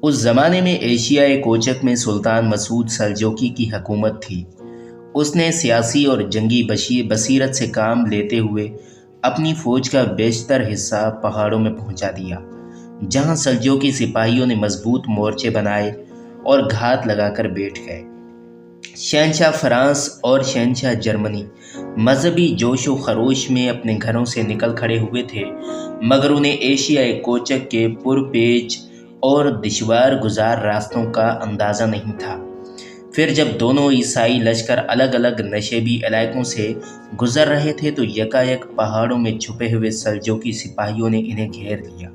اس زمانے میں ایشیائے کوچک میں سلطان مسعود سلجوقی کی حکومت تھی۔ اس نے سیاسی اور جنگی بصیرت سے کام لیتے ہوئے اپنی فوج کا بیشتر حصہ پہاڑوں میں پہنچا دیا، جہاں سلجوقی سپاہیوں نے مضبوط مورچے بنائے اور گھات لگا کر بیٹھ گئے۔ شہنشاہ فرانس اور شہنشاہ جرمنی مذہبی جوش و خروش میں اپنے گھروں سے نکل کھڑے ہوئے تھے، مگر انہیں ایشیائے کوچک کے پرپیچ اور دشوار گزار راستوں کا اندازہ نہیں تھا۔ پھر جب دونوں عیسائی لشکر الگ الگ نشیبی علاقوں سے گزر رہے تھے تو یکایک پہاڑوں میں چھپے ہوئے سلجوقی سپاہیوں نے انہیں گھیر لیا۔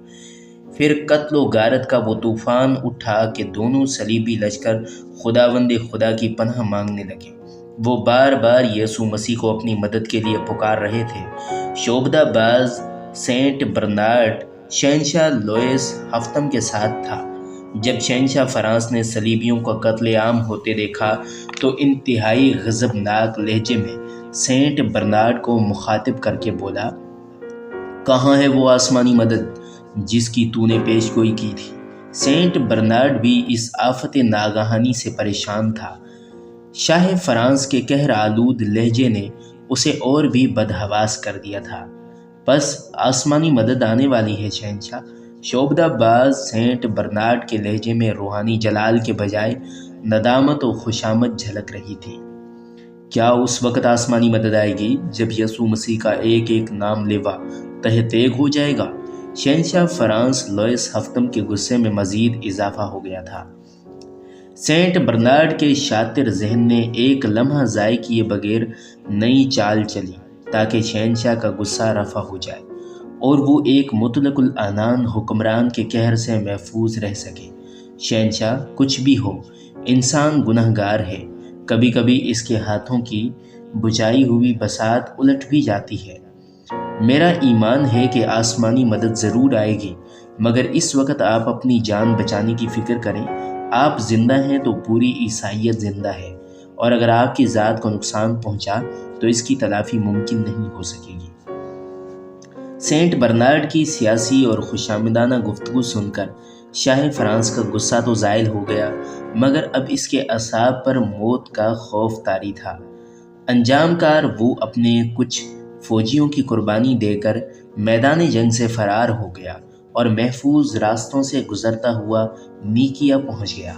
پھر قتل و غارت کا وہ طوفان اٹھا کہ دونوں صلیبی لشکر خداوند خدا کی پناہ مانگنے لگے۔ وہ بار بار یسوع مسیح کو اپنی مدد کے لیے پکار رہے تھے۔ شعبدہ باز سینٹ برنارڈ شہنشاہ لوئس ہفتم کے ساتھ تھا۔ جب شہنشاہ فرانس نے صلیبیوں کا قتل عام ہوتے دیکھا تو انتہائی غضبناک لہجے میں سینٹ برنارڈ کو مخاطب کر کے بولا، کہاں ہے وہ آسمانی مدد جس کی تو نے پیش گوئی کی تھی؟ سینٹ برنارڈ بھی اس آفت ناگہانی سے پریشان تھا۔ شاہ فرانس کے قہر آلود لہجے نے اسے اور بھی بدحواس کر دیا تھا۔ بس آسمانی مدد آنے والی ہے شہنشاہ۔ شعبدہ باز سینٹ برنارڈ کے لہجے میں روحانی جلال کے بجائے ندامت و خوشامد جھلک رہی تھی۔ کیا اس وقت آسمانی مدد آئے گی جب یسوع مسیح کا ایک ایک نام لیوا تہہ تیغ ہو جائے گا؟ شہنشاہ فرانس لوئس ہفتم کے غصے میں مزید اضافہ ہو گیا تھا۔ سینٹ برنارڈ کے شاطر ذہن نے ایک لمحہ ضائع کیے بغیر نئی چال چلی تاکہ شہنشاہ کا غصہ رفع ہو جائے اور وہ ایک مطلق العنان حکمران کے قہر سے محفوظ رہ سکے۔ شہنشاہ، کچھ بھی ہو، انسان گنہگار ہے، کبھی کبھی اس کے ہاتھوں کی بجھائی ہوئی بساط الٹ بھی جاتی ہے۔ میرا ایمان ہے کہ آسمانی مدد ضرور آئے گی، مگر اس وقت آپ اپنی جان بچانے کی فکر کریں۔ آپ زندہ ہیں تو پوری عیسائیت زندہ ہے، اور اگر آپ کی ذات کو نقصان پہنچا تو اس کی تلافی ممکن نہیں ہو سکے گی۔ سینٹ برنارڈ کی سیاسی اور خوشامدانہ گفتگو سن کر شاہ فرانس کا غصہ تو زائل ہو گیا، مگر اب اس کے اعصاب پر موت کا خوف طاری تھا۔ انجام کار وہ اپنے کچھ فوجیوں کی قربانی دے کر میدان جنگ سے فرار ہو گیا اور محفوظ راستوں سے گزرتا ہوا نیکیا پہنچ گیا۔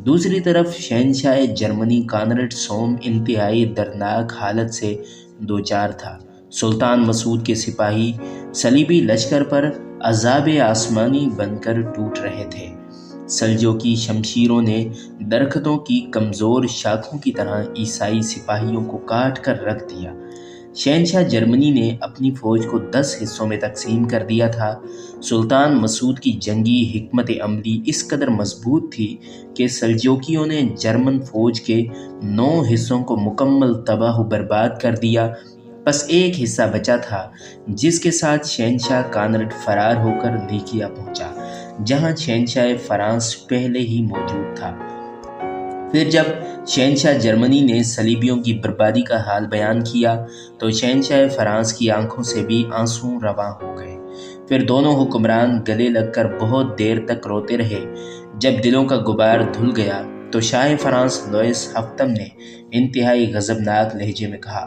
دوسری طرف شہنشاہ جرمنی کانرڈ سوم انتہائی دردناک حالت سے دوچار تھا۔ سلطان مسعود کے سپاہی صلیبی لشکر پر عذاب آسمانی بن کر ٹوٹ رہے تھے۔ سلجوقی شمشیروں نے درختوں کی کمزور شاخوں کی طرح عیسائی سپاہیوں کو کاٹ کر رکھ دیا۔ شہنشاہ جرمنی نے اپنی فوج کو 10 حصوں میں تقسیم کر دیا تھا۔ سلطان مسعود کی جنگی حکمت عملی اس قدر مضبوط تھی کہ سلجوقیوں نے جرمن فوج کے 9 حصوں کو مکمل تباہ و برباد کر دیا۔ بس ایک حصہ بچا تھا جس کے ساتھ شہنشاہ کانرڈ فرار ہو کر نیکیا پہنچا، جہاں شہنشاہ فرانس پہلے ہی موجود تھا۔ پھر جب شہنشاہ جرمنی نے صلیبیوں کی بربادی کا حال بیان کیا تو شہنشاہ فرانس کی آنکھوں سے بھی آنسو رواں ہو گئے۔ پھر دونوں حکمران گلے لگ کر بہت دیر تک روتے رہے۔ جب دلوں کا غبار دھل گیا تو شاہ فرانس لوئس ہفتم نے انتہائی غضبناک لہجے میں کہا،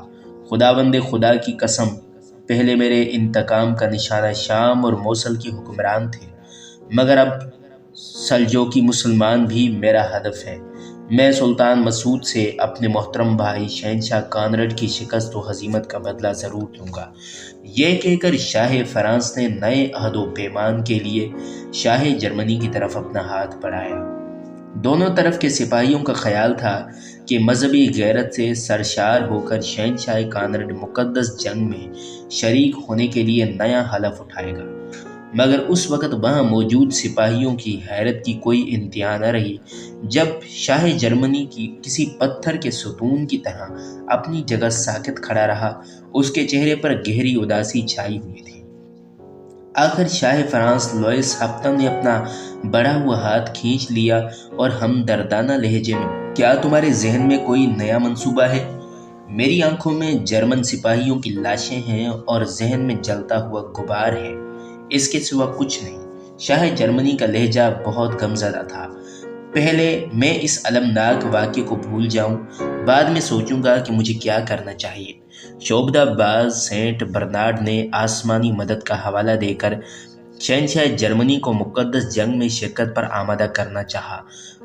خداوند خدا کی قسم، پہلے میرے انتقام کا نشانہ شام اور موصل کے حکمران تھے، مگر اب سلجوقی مسلمان بھی میرا ہدف ہے۔ میں سلطان مسعود سے اپنے محترم بھائی شہنشاہ کانرڈ کی شکست و ہزیمت کا بدلہ ضرور لوں گا۔ یہ کہہ کر شاہ فرانس نے نئے عہد و پیمان کے لیے شاہ جرمنی کی طرف اپنا ہاتھ بڑھایا۔ دونوں طرف کے سپاہیوں کا خیال تھا کہ مذہبی غیرت سے سرشار ہو کر شہنشاہ کانرڈ مقدس جنگ میں شریک ہونے کے لیے نیا حلف اٹھائے گا، مگر اس وقت وہاں موجود سپاہیوں کی حیرت کی کوئی انتہا نہ رہی جب شاہ جرمنی کی کسی پتھر کے ستون کی طرح اپنی جگہ ساکت کھڑا رہا۔ اس کے چہرے پر گہری اداسی چھائی ہوئی تھی۔ آخر شاہ فرانس لوئس ہفتم نے اپنا بڑھا ہوا ہاتھ کھینچ لیا اور ہمدردانہ لہجے میں، کیا تمہارے ذہن میں کوئی نیا منصوبہ ہے؟ میری آنکھوں میں جرمن سپاہیوں کی لاشیں ہیں اور ذہن میں جلتا ہوا غبار ہے، اس کے سوا کچھ نہیں۔ شاہ جرمنی کا لہجہ بہت غمزدہ تھا۔ پہلے میں اس المناک واقعے کو بھول جاؤں، بعد میں سوچوں گا کہ مجھے کیا کرنا چاہیے۔ شعبدہ باز سینٹ برنارڈ نے آسمانی مدد کا حوالہ دے کر شہنشاہ جرمنی کو مقدس جنگ میں شرکت پر آمادہ کرنا چاہا،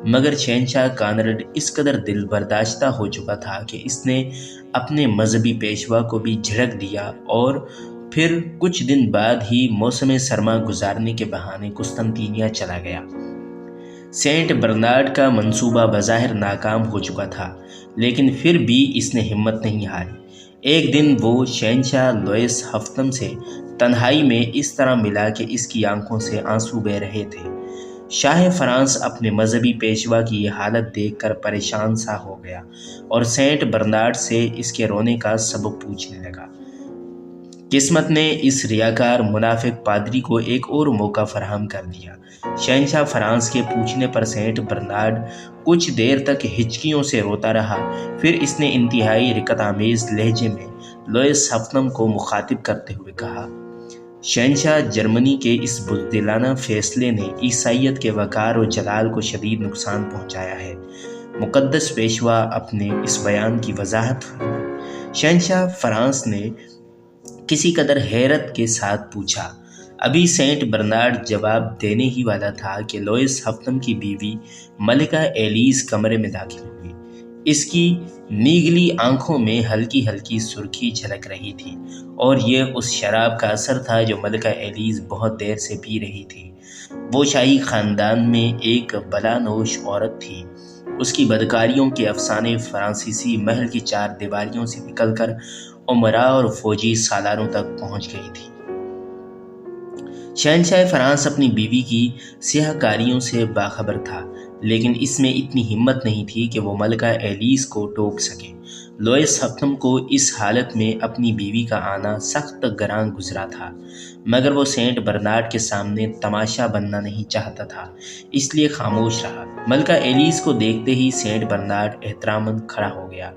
مگر شہنشاہ کانرڈ اس قدر دل برداشتہ ہو چکا تھا کہ اس نے اپنے مذہبی پیشوا کو بھی جھڑک دیا اور پھر کچھ دن بعد ہی موسم سرما گزارنے کے بہانے قسطنطنیہ چلا گیا۔ سینٹ برنارڈ کا منصوبہ بظاہر ناکام ہو چکا تھا، لیکن پھر بھی اس نے ہمت نہیں ہاری۔ ایک دن وہ شہنشاہ لوئس ہفتم سے تنہائی میں اس طرح ملا کہ اس کی آنکھوں سے آنسو بہہ رہے تھے۔ شاہ فرانس اپنے مذہبی پیشوا کی یہ حالت دیکھ کر پریشان سا ہو گیا اور سینٹ برنارڈ سے اس کے رونے کا سبب پوچھنے لگا۔ قسمت نے اس ریاکار منافق پادری کو ایک اور موقع فراہم کر دیا۔ شہنشاہ فرانس کے پوچھنے پر سینٹ برنارڈ کچھ دیر تک ہچکیوں سے روتا رہا، پھر اس نے انتہائی رقت آمیز لہجے میں لوئس ہفتم کو مخاطب کرتے ہوئے کہا، شہنشاہ جرمنی کے اس بزدلانہ فیصلے نے عیسائیت کے وقار و جلال کو شدید نقصان پہنچایا ہے۔ مقدس پیشوا اپنے اس بیان کی وضاحت فرمائے۔ شہنشاہ فرانس نے کسی قدر حیرت کے ساتھ پوچھا۔ ابھی سینٹ برنارڈ جواب دینے ہی والا تھا کہ لوئس ہفتم کی بیوی ملکہ ایلیز کمرے میں داخل ہوئی۔ اس کی نیگلی آنکھوں میں ہلکی ہلکی سرخی جھلک رہی تھی اور یہ اس شراب کا اثر تھا جو ملکہ ایلیز بہت دیر سے پی رہی تھی۔ وہ شاہی خاندان میں ایک بلانوش عورت تھی۔ اس کی بدکاریوں کے افسانے فرانسیسی محل کی چار دیواریوں سے نکل کر امراء اور فوجی سالاروں تک پہنچ گئی تھی۔ شہنشاہ فرانس اپنی بیوی کی سیاہ کاریوں سے باخبر تھا، لیکن اس میں اتنی ہمت نہیں تھی کہ وہ ملکہ ایلیز کو ٹوک سکے۔ لوئس ہفتم کو اس حالت میں اپنی بیوی کا آنا سخت گراں گزرا تھا، مگر وہ سینٹ برنارڈ کے سامنے تماشا بننا نہیں چاہتا تھا، اس لیے خاموش رہا۔ ملکہ ایلیز کو دیکھتے ہی سینٹ برنارڈ احتراماً کھڑا ہو گیا۔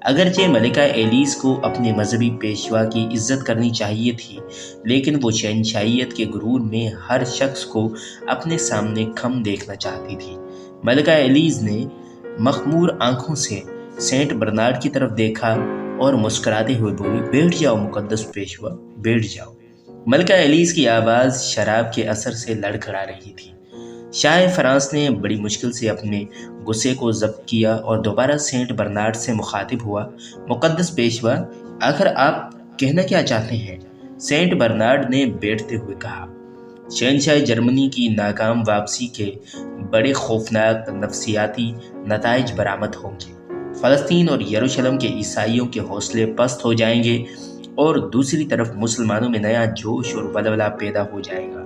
اگرچہ ملکہ ایلیز کو اپنے مذہبی پیشوا کی عزت کرنی چاہیے تھی، لیکن وہ شہنشاہیت کے غرور میں ہر شخص کو اپنے سامنے کم دیکھنا چاہتی تھی۔ ملکہ ایلیز نے مخمور آنکھوں سے سینٹ برنارڈ کی طرف دیکھا اور مسکراتے ہوئے بولی، بیٹھ جاؤ مقدس پیشوا، بیٹھ جاؤ۔ ملکہ ایلیز کی آواز شراب کے اثر سے لڑکھڑا رہی تھی۔ شاہ فرانس نے بڑی مشکل سے اپنے غصے کو ضبط کیا اور دوبارہ سینٹ برنارڈ سے مخاطب ہوا، مقدس پیشوا، آخر آپ کہنا کیا چاہتے ہیں؟ سینٹ برنارڈ نے بیٹھتے ہوئے کہا، شہنشاہ جرمنی کی ناکام واپسی کے بڑے خوفناک نفسیاتی نتائج برآمد ہوں گے۔ فلسطین اور یروشلم کے عیسائیوں کے حوصلے پست ہو جائیں گے اور دوسری طرف مسلمانوں میں نیا جوش اور ولولہ پیدا ہو جائے گا۔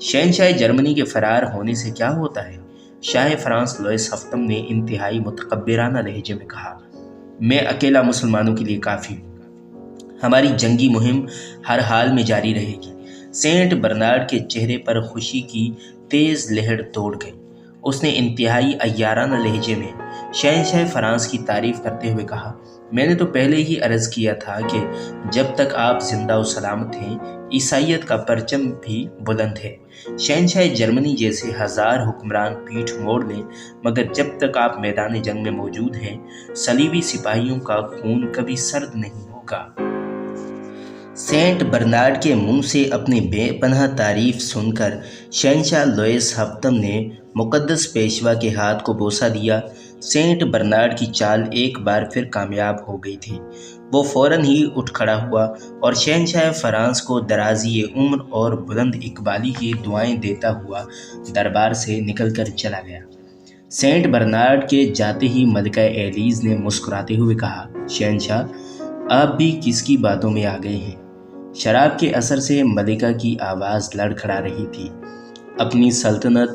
شہنشاہ جرمنی کے فرار ہونے سے کیا ہوتا ہے؟ شاہ فرانس لوئس ہفتم نے انتہائی متکبرانہ لہجے میں کہا، میں اکیلا مسلمانوں کے لیے کافی ہوں، ہماری جنگی مہم ہر حال میں جاری رہے گی۔ سینٹ برنارڈ کے چہرے پر خوشی کی تیز لہر دوڑ گئی۔ اس نے انتہائی عیارانہ لہجے میں شہنشاہ فرانس کی تعریف کرتے ہوئے کہا، میں نے تو پہلے ہی عرض کیا تھا کہ جب تک آپ زندہ و سلامت ہیں، عیسائیت کا پرچم بھی بلند ہے۔ شہنشاہ جرمنی جیسے ہزار حکمران پیٹھ موڑ لیں، مگر جب تک آپ میدان جنگ میں موجود ہیں، صلیبی سپاہیوں کا خون کبھی سرد نہیں ہوگا۔ سینٹ برنارڈ کے منہ سے اپنی بے پناہ تعریف سن کر شہنشاہ لوئس ہفتم نے مقدس پیشوا کے ہاتھ کو بوسہ دیا۔ سینٹ برنارڈ کی چال ایک بار پھر کامیاب ہو گئی تھی۔ وہ فوراً ہی اٹھ کھڑا ہوا اور شہنشاہ فرانس کو درازی عمر اور بلند اقبالی کی دعائیں دیتا ہوا دربار سے نکل کر چلا گیا۔ سینٹ برنارڈ کے جاتے ہی ملکہ ایلیز نے مسکراتے ہوئے کہا، شہنشاہ، آپ بھی کس کی باتوں میں آ گئے ہیں؟ شراب کے اثر سے ملکہ کی آواز لڑکھڑا رہی تھی۔ اپنی سلطنت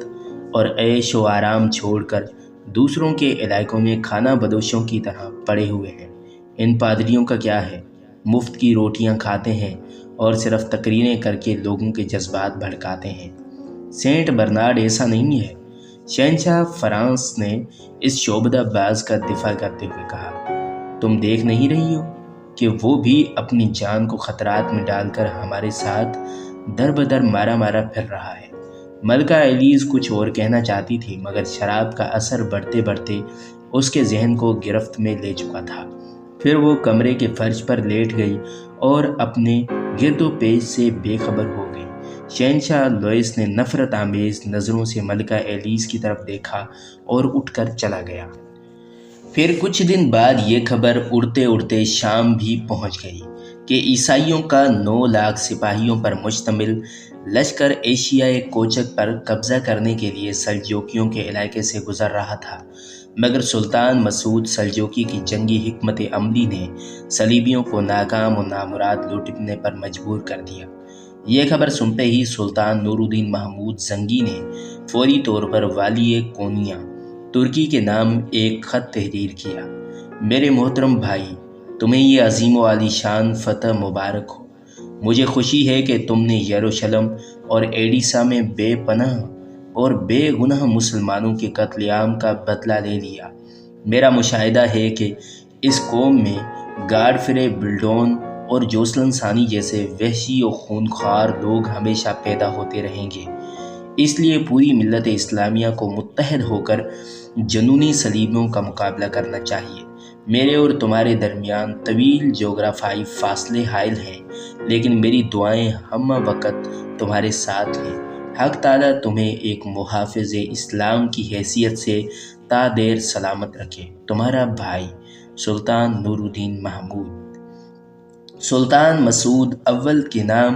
اور عیش و آرام چھوڑ کر دوسروں کے علاقوں میں کھانا بدوشوں کی طرح پڑے ہوئے ہیں۔ ان پادریوں کا کیا ہے؟ مفت کی روٹیاں کھاتے ہیں اور صرف تقریریں کر کے لوگوں کے جذبات بھڑکاتے ہیں۔ سینٹ برنارڈ ایسا نہیں ہے۔ شہنشاہ فرانس نے اس شعبدہ باز کا دفاع کرتے ہوئے کہا، تم دیکھ نہیں رہی ہو کہ وہ بھی اپنی جان کو خطرات میں ڈال کر ہمارے ساتھ در بدر مارا مارا پھر رہا ہے۔ ملکہ ایلیز کچھ اور کہنا چاہتی تھی مگر شراب کا اثر بڑھتے بڑھتے اس کے ذہن کو گرفت میں لے چکا تھا۔ پھر وہ کمرے کے فرش پر لیٹ گئی اور اپنے گرد و پیش سے بے خبر ہو گئی۔ شہنشاہ لوئس نے نفرت آمیز نظروں سے ملکہ ایلیز کی طرف دیکھا اور اٹھ کر چلا گیا۔ پھر کچھ دن بعد یہ خبر اڑتے اڑتے شام بھی پہنچ گئی کہ عیسائیوں کا 9 لاکھ سپاہیوں پر مشتمل لشکر ایشیائے کوچک پر قبضہ کرنے کے لیے سلجوکیوں کے علاقے سے گزر رہا تھا، مگر سلطان مسعود سلجوکی کی جنگی حکمت عملی نے صلیبیوں کو ناکام و نامراد لوٹنے پر مجبور کر دیا۔ یہ خبر سنتے ہی سلطان نور الدین محمود زنگی نے فوری طور پر والی کونیا ترکی کے نام ایک خط تحریر کیا۔ میرے محترم بھائی، تمہیں یہ عظیم و عالی شان فتح مبارک ہو۔ مجھے خوشی ہے کہ تم نے یروشلم اور ایڈیسا میں بے پناہ اور بے گناہ مسلمانوں کے قتل عام کا بدلہ لے لیا۔ میرا مشاہدہ ہے کہ اس قوم میں گاڈفرے بلڈون اور جوسلن ثانی جیسے وحشی و خونخوار لوگ ہمیشہ پیدا ہوتے رہیں گے۔ اس لیے پوری ملت اسلامیہ کو متحد ہو کر جنونی صلیبیوں کا مقابلہ کرنا چاہیے۔ میرے اور تمہارے درمیان طویل جغرافیائی فاصلے حائل ہیں، لیکن میری دعائیں ہم وقت تمہارے ساتھ ہیں۔ حق تعالیٰ تمہیں ایک محافظ اسلام کی حیثیت سے تا دیر سلامت رکھے۔ تمہارا بھائی سلطان نور الدین محمود۔ سلطان مسعود اول کے نام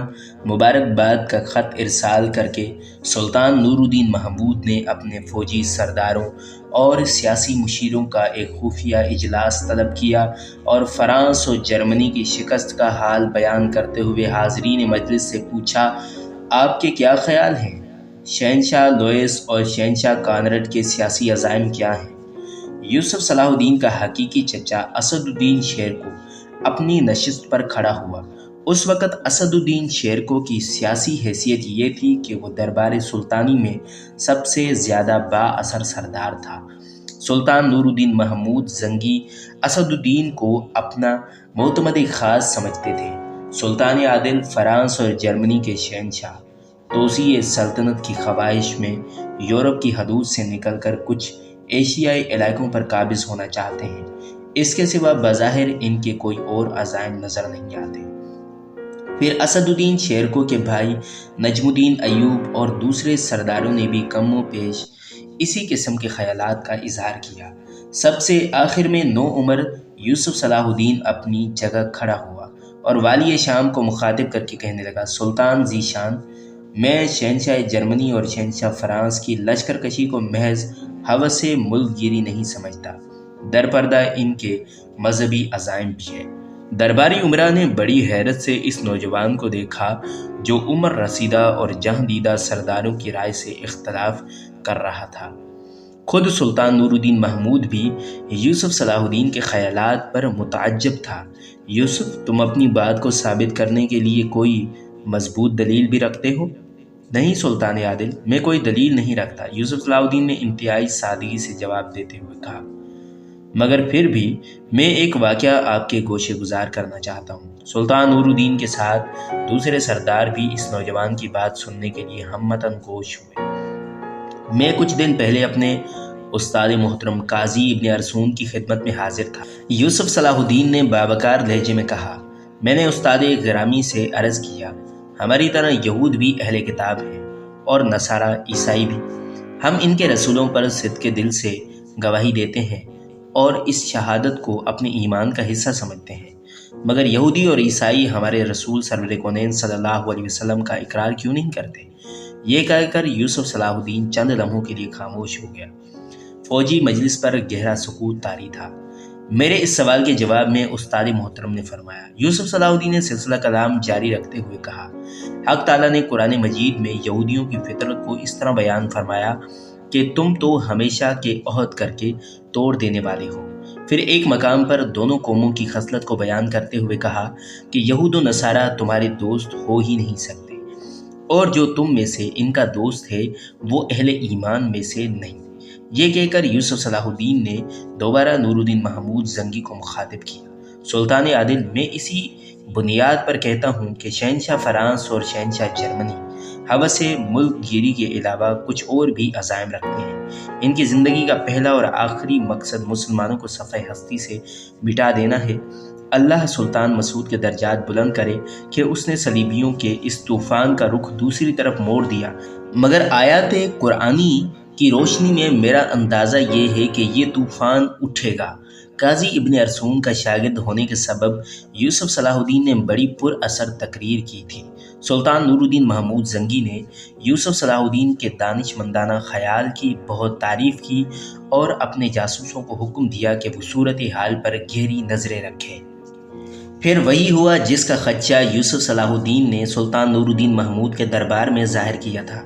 مبارکباد کا خط ارسال کر کے سلطان نور الدین محمود نے اپنے فوجی سرداروں اور سیاسی مشیروں کا ایک خفیہ اجلاس طلب کیا اور فرانس اور جرمنی کی شکست کا حال بیان کرتے ہوئے حاضرین مجلس سے پوچھا، آپ کے کیا خیال ہیں؟ شہنشاہ لوئس اور شہنشاہ کانرڈ کے سیاسی عزائم کیا ہیں؟ یوسف صلاح الدین کا حقیقی چچا اسد الدین شیرکو اپنی نشست پر کھڑا ہوا۔ اس وقت اسد الدین شیرکو کی سیاسی حیثیت یہ تھی کہ وہ دربار سلطانی میں سب سے زیادہ با اثر سردار تھا۔ سلطان نور الدین محمود زنگی اسد الدین کو اپنا معتمد خاص سمجھتے تھے۔ سلطان عادل فرانس اور جرمنی کے شہنشاہ توسیع سلطنت کی خواہش میں یورپ کی حدود سے نکل کر کچھ ایشیائی علاقوں پر قابض ہونا چاہتے ہیں۔ اس کے سوا بظاہر ان کے کوئی اور عزائم نظر نہیں آتے۔ پھر اسد الدین شیرکو کے بھائی نجم الدین ایوب اور دوسرے سرداروں نے بھی کم و بیش اسی قسم کے خیالات کا اظہار کیا۔ سب سے آخر میں نوعمر یوسف صلاح الدین اپنی جگہ کھڑا ہوا اور والی شام کو مخاطب کر کے کہنے لگا، سلطان ذی شان، میں شہنشاہ جرمنی اور شہنشاہ فرانس کی لشکر کشی کو محض ہوس ملک گیری نہیں سمجھتا، در پردہ ان کے مذہبی عزائم بھی ہے۔ درباری عمرا نے بڑی حیرت سے اس نوجوان کو دیکھا جو عمر رسیدہ اور جہاں دیدہ سرداروں کی رائے سے اختلاف کر رہا تھا۔ خود سلطان نور الدین محمود بھی یوسف صلاح الدین کے خیالات پر متعجب تھا۔ یوسف، تم اپنی بات کو ثابت کرنے کے لیے کوئی مضبوط دلیل بھی رکھتے ہو؟ نہیں سلطان عادل، میں کوئی دلیل نہیں رکھتا، یوسف صلاح الدین نے انتہائی سادگی سے جواب دیتے ہوئے کہا، مگر پھر بھی میں ایک واقعہ آپ کے گوشے گزار کرنا چاہتا ہوں۔ سلطان نور الدین کے ساتھ دوسرے سردار بھی اس نوجوان کی بات سننے کے لیے ہمتاً گوش ہوئے۔ میں کچھ دن پہلے اپنے استاد محترم قاضی ابن ارسون کی خدمت میں حاضر تھا۔ یوسف صلاح الدین نے باوقار لہجے میں کہا، میں نے استاد گرامی سے عرض کیا، ہماری طرح یہود بھی اہل کتاب ہیں اور نصارہ عیسائی بھی۔ ہم ان کے رسولوں پر صدق دل سے گواہی دیتے ہیں اور اس شہادت کو اپنے ایمان کا حصہ سمجھتے ہیں، مگر یہودی اور عیسائی ہمارے رسول سرور کونین صلی اللہ علیہ وسلم کا اقرار کیوں نہیں کرتے؟ یہ کہہ کر یوسف صلاح الدین چند لمحوں کے لیے خاموش ہو گیا۔ فوجی مجلس پر گہرا سکوت طاری تھا۔ میرے اس سوال کے جواب میں استاد محترم نے فرمایا، یوسف صلاح الدین نے سلسلہ کلام جاری رکھتے ہوئے کہا، حق تعالیٰ نے قرآن مجید میں یہودیوں کی فطرت کو اس طرح بیان فرمایا کہ تم تو ہمیشہ کے عہد کر کے توڑ دینے والے ہو۔ پھر ایک مقام پر دونوں قوموں کی خصلت کو بیان کرتے ہوئے کہا کہ یہود و نصارہ تمہارے دوست ہو ہی نہیں سکتے، اور جو تم میں سے ان کا دوست ہے وہ اہل ایمان میں سے نہیں۔ یہ کہہ کر یوسف صلاح الدین نے دوبارہ نور الدین محمود زنگی کو مخاطب کیا، سلطان عادل، میں اسی بنیاد پر کہتا ہوں کہ شہنشاہ فرانس اور شہنشاہ جرمنی حوث ملک گیری کے علاوہ کچھ اور بھی عزائم رکھتے ہیں۔ ان کی زندگی کا پہلا اور آخری مقصد مسلمانوں کو صفحہ ہستی سے مٹا دینا ہے۔ اللہ سلطان مسعود کے درجات بلند کرے کہ اس نے صلیبیوں کے اس طوفان کا رخ دوسری طرف موڑ دیا، مگر آیات قرآنی کی روشنی میں میرا اندازہ یہ ہے کہ یہ طوفان اٹھے گا۔ قاضی ابن ارسطو کا شاگرد ہونے کے سبب یوسف صلاح الدین نے بڑی پر اثر تقریر کی تھی۔ سلطان نور الدین محمود زنگی نے یوسف صلاح الدین کے دانش مندانہ خیال کی بہت تعریف کی اور اپنے جاسوسوں کو حکم دیا کہ وہ صورتحال پر گہری نظریں رکھیں۔ پھر وہی ہوا جس کا خدشہ یوسف صلاح الدین نے سلطان نور الدین محمود کے دربار میں ظاہر کیا تھا۔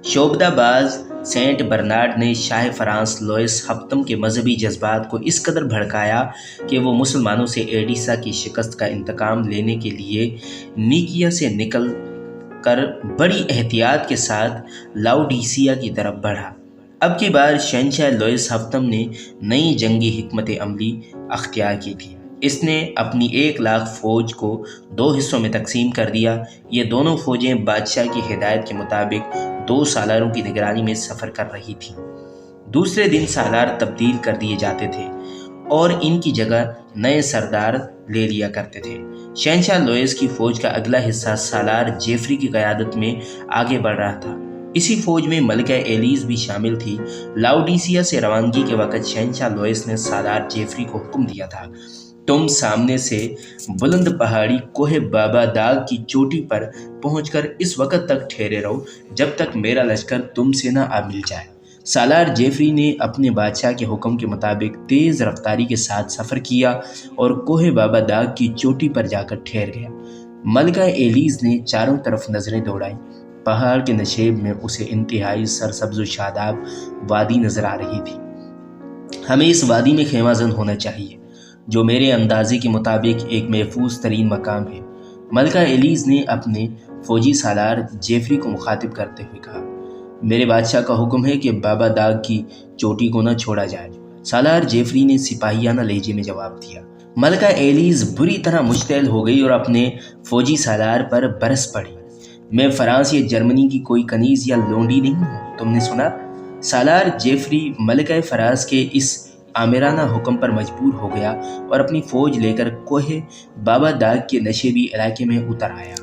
شعبدہ باز سینٹ برنارڈ نے شاہ فرانس لوئس ہفتم کے مذہبی جذبات کو اس قدر بھڑکایا کہ وہ مسلمانوں سے ایڈیسا کی شکست کا انتقام لینے کے لیے نیکیا سے نکل کر بڑی احتیاط کے ساتھ لاؤڈیسیا کی طرف بڑھا۔ اب کی بار شہنشاہ لوئس ہفتم نے نئی جنگی حکمت عملی اختیار کی تھی۔ اس نے اپنی 1,00,000 فوج کو 2 حصوں میں تقسیم کر دیا۔ یہ دونوں فوجیں بادشاہ کی ہدایت کے مطابق 2 سالاروں کی نگرانی میں سفر کر رہی تھیں۔ دوسرے دن سالار تبدیل کر دیے جاتے تھے اور ان کی جگہ نئے سردار لے لیا کرتے تھے۔ شہنشاہ لوئس کی فوج کا اگلا حصہ سالار جیفری کی قیادت میں آگے بڑھ رہا تھا۔ اسی فوج میں ملکہ ایلیز بھی شامل تھی۔ لاؤڈیسیا سے روانگی کے وقت شہنشاہ لوئس نے سالار جیفری کو حکم دیا تھا، تم سامنے سے بلند پہاڑی کوہ بابا داغ کی چوٹی پر پہنچ کر اس وقت تک ٹھہرے رہو جب تک میرا لشکر تم سے نہ آ مل جائے۔ سالار جیفری نے اپنے بادشاہ کے حکم کے مطابق تیز رفتاری کے ساتھ سفر کیا اور کوہ بابا داغ کی چوٹی پر جا کر ٹھہر گیا۔ ملکہ ایلیز نے چاروں طرف نظریں دوڑائیں۔ پہاڑ کے نشیب میں اسے انتہائی سرسبز و شاداب وادی نظر آ رہی تھی۔ ہمیں اس وادی میں خیمہ زن ہونا چاہیے، جو میرے اندازے کے مطابق ایک محفوظ ترین مقام ہے۔ ملکہ ایلیز نے اپنے فوجی سالار جیفری کو مخاطب کرتے ہوئے کہا، میرے بادشاہ کا حکم ہے کہ بابا داغ کی چوٹی کو نہ چھوڑا جائے۔ سالار جیفری نے سپاہیانہ لہجے میں جواب دیا۔ ملکہ ایلیز بری طرح مشتعل ہو گئی اور اپنے فوجی سالار پر برس پڑی، میں فرانس یا جرمنی کی کوئی کنیز یا لونڈی نہیں ہوں، تم نے سنا؟ سالار جیفری ملکہ فراز کے اس آمرانہ حکم پر مجبور ہو گیا اور اپنی فوج لے کر کوہ بابا داغ کے نشیبی علاقے میں اتر آیا۔